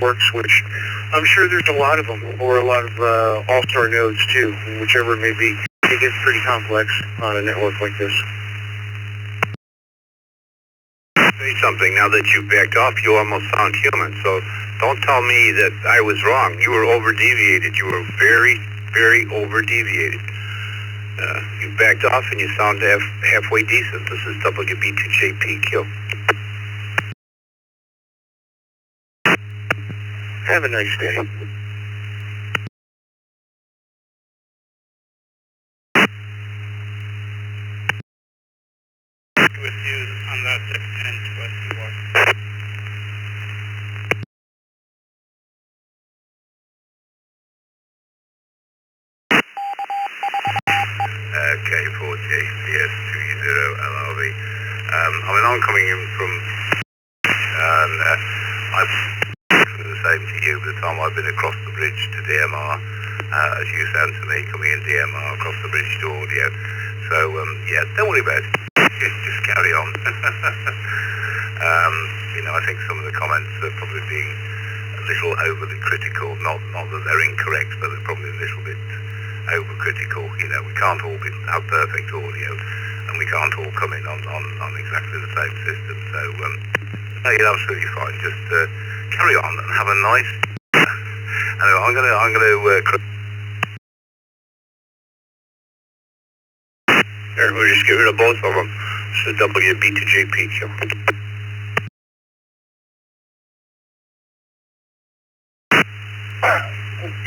works, which I'm sure there's a lot of them, or a lot of all-star nodes too, whichever it may be. It gets pretty complex on a network like this. Say something, now that you backed off, you almost sound human, so don't tell me that I was wrong. You were over-deviated. You were very, very over-deviated. You backed off and you sound halfway decent. This is WB2JPQ. Have a nice day. QSOs on the 610 West York. K4J, PS20 LRV. I mean, I'm coming in from, I've the same to you by the time I've been across the bridge to DMR, as you sound to me coming in DMR across the bridge to audio. So, yeah, don't worry about it. Just carry on. You know, I think some of the comments are probably being a little overly critical. Not that they're incorrect, but they're probably a little bit overcritical. You know, we can't all have perfect audio, and we can't all come in on exactly the same system. So, no, you're absolutely fine. Just carry on and have a nice. Anyway, I'm gonna. There, we'll just get rid of both of them. This is WB2JPQ.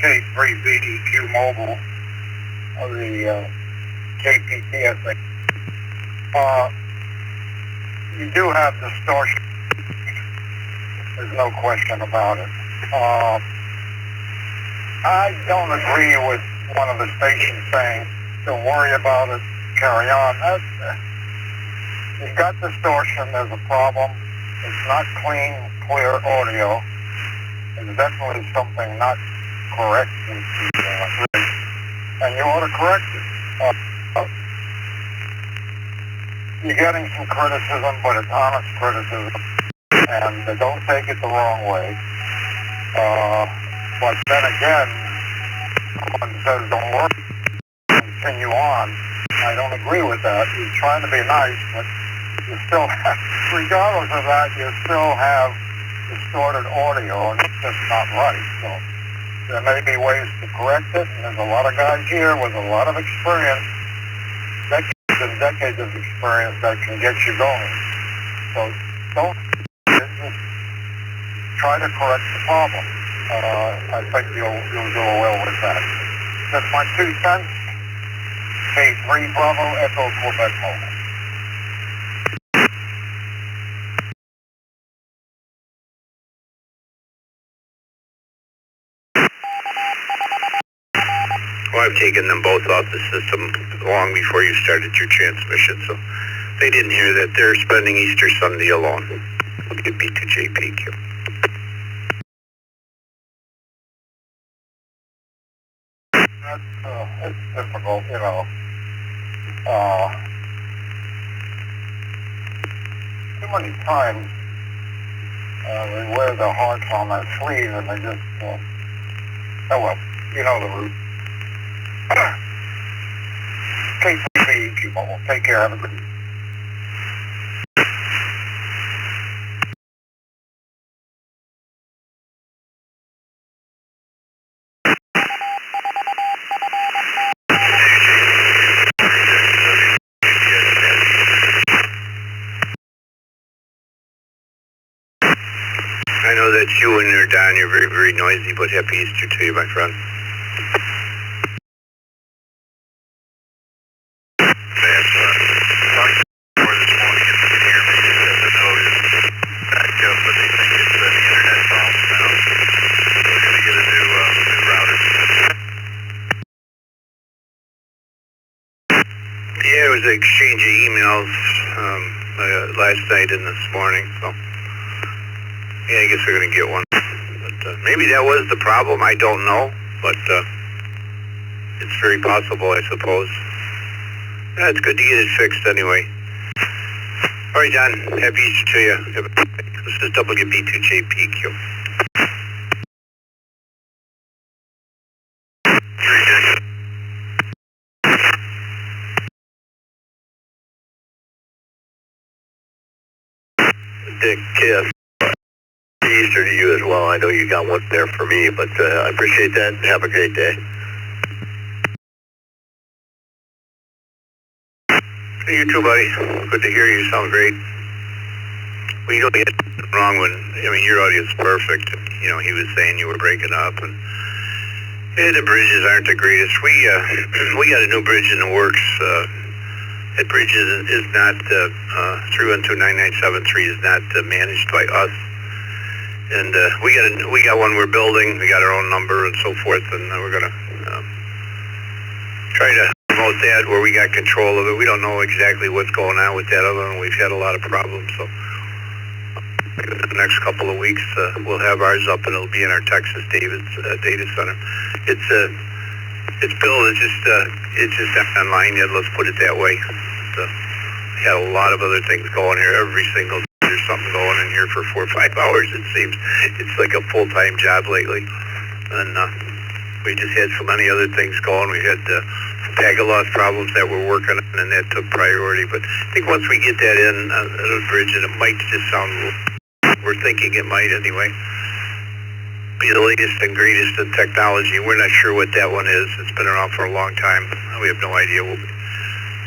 K3BDQ Mobile of the KPTSA. You do have distortion. There's no question about it. I don't agree with one of the stations saying, don't worry about it, carry on. You've got distortion, there's a problem. It's not clean, clear audio. It's definitely something not correct in the and you ought to correct it. You're getting some criticism, but it's honest criticism, and don't take it the wrong way. But then again, someone says don't worry, continue on. I don't agree with that. You're trying to be nice, but you still have, regardless of that, you still have distorted audio, and it's just not right. So there may be ways to correct it, and there's a lot of guys here with a lot of experience, decades and decades of experience that can get you going. So don't just try to correct the problem. I think you'll do well with that. That's my 2 cents. K3 Bravo Echo Quebec Mobile. Well, I've taken them both off the system long before you started your transmission, so they didn't hear that. They're spending Easter Sunday alone. WB2JPQ. It's difficult, you know. Too many times they wear their hearts on their sleeve and they just, oh well, you know the route. K3B, people, take care, have a good day. I know that's you and you're Don. You're very, very noisy, but happy Easter to you, my friend. Yeah, it was an exchange of emails last night and this morning, so yeah, I guess we're going to get one. But maybe that was the problem, I don't know, but it's very possible, I suppose. Yeah, it's good to get it fixed anyway. All right, John, happy Easter to you. This is WB2JPQ. Dick, KS. Easter to you as well. I know you got one there for me, but I appreciate that. Have a great day. You too, buddy. Good to hear you. Sound great. Well, you don't get wrong when, I mean, your audio is perfect. You know, he was saying you were breaking up, and the bridges aren't the greatest. We got a new bridge in the works. That bridge is not, 312-9973 is not managed by us. And we got one we're building. We got our own number and so forth, and we're going to try to promote that where we got control of it. We don't know exactly what's going on with that other one. We've had a lot of problems, so in the next couple of weeks we'll have ours up, and it'll be in our Texas Davis data center. It's built. It's just not online yet. Let's put it that way. We had a lot of other things going here. Every single day there's something going in here for 4 or 5 hours. It seems it's like a full-time job lately, and we just had so many other things going. We had Pagaloss problems that we're working on, and that took priority. But I think once we get that in the bridge, and it might just sound, we're thinking it might anyway, be the latest and greatest in technology. We're not sure what that one is. It's been around for a long time. We have no idea. You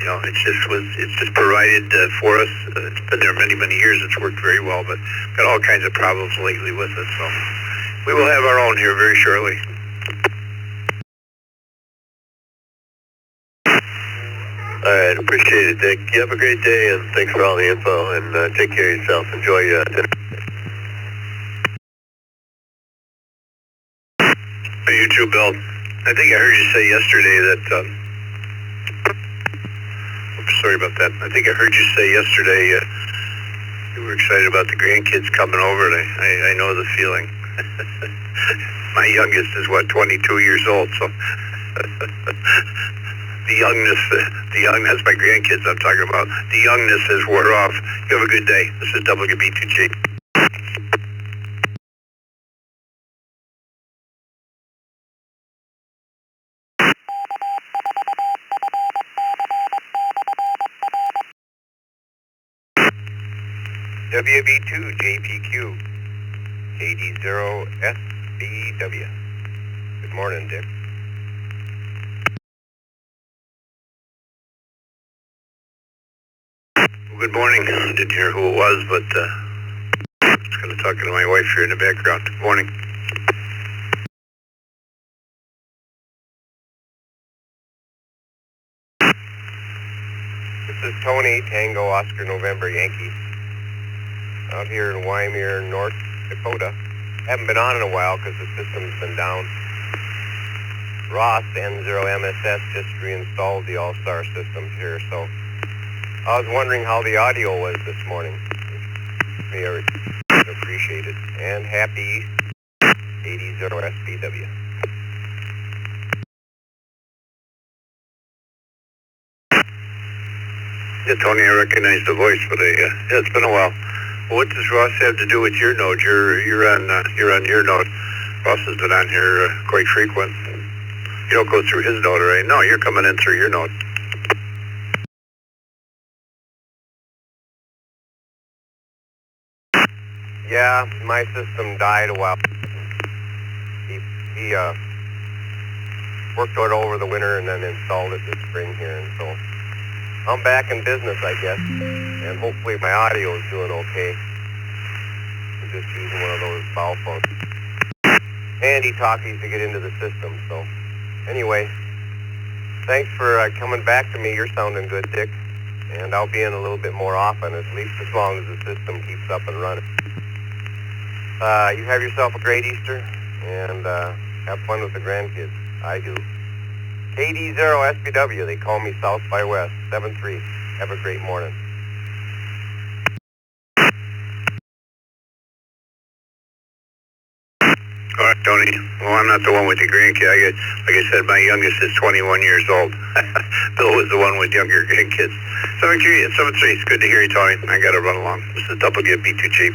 know, it's just provided for us. It's been there many years. It's worked very well, but got all kinds of problems lately with it. So we will have our own here very shortly. All right, appreciate it, Dick. You have a great day, and thanks for all the info, and take care of yourself. Enjoy dinner. Hey, you too, Bill. I think I heard you say yesterday that, sorry about that. I think I heard you say yesterday you were excited about the grandkids coming over, and I know the feeling. My youngest is, 22 years old, so that's my grandkids I'm talking about. The youngness has wore off. You have a good day. This is WB2G. WB2JPQ, KD0SBW. Good morning, Dick. Well, good morning. I didn't hear who it was, but I'm just going to talk to my wife here in the background. Good morning. This is Tony, Tango, Oscar, November, Yankee. Out here in Wyoming, North Dakota. Haven't been on in a while because the system's been down. Ross, N0MSS, just reinstalled the All-Star systems here, so I was wondering how the audio was this morning. May I appreciate it. And happy 80SBW. Yeah, Tony, I recognize the voice, but yeah, it's been a while. What does Ross have to do with your node? You're on your node. Ross has been on here quite frequent. You don't go through his node, right? No, you're coming in through your node. Yeah, my system died a while. He worked on it over the winter and then installed it this spring here, and so I'm back in business, I guess, and hopefully my audio is doing okay. I'm just using one of those bow phones. Handy-talkies to get into the system, so anyway, thanks for coming back to me. You're sounding good, Dick, and I'll be in a little bit more often, at least as long as the system keeps up and running. You have yourself a great Easter, and have fun with the grandkids. I do. KD0SBW, they call me South by West, 7-3. Have a great morning. All right, Tony. Well, I'm not the one with the grandkid. Like I said, my youngest is 21 years old. Bill was the one with younger grandkids. 7-3, it's good to hear you, Tony. I got to run along. This is WB2G.